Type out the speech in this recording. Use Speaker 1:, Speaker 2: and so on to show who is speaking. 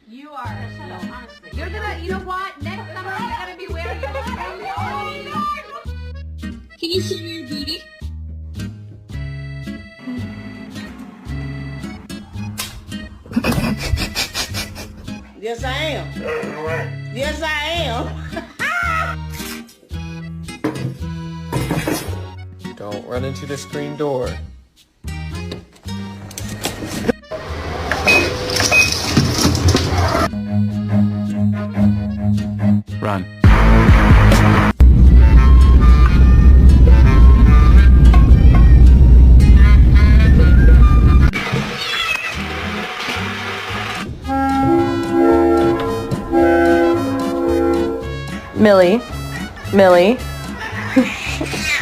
Speaker 1: You are.
Speaker 2: Shut up, honestly.
Speaker 1: You're gonna, you know what? Next summer you're gonna be wearing your
Speaker 3: Can you show me your booty?
Speaker 4: Yes, I am. Yes, I am.
Speaker 5: Don't run into the screen door.
Speaker 6: Run.
Speaker 7: Millie, Millie.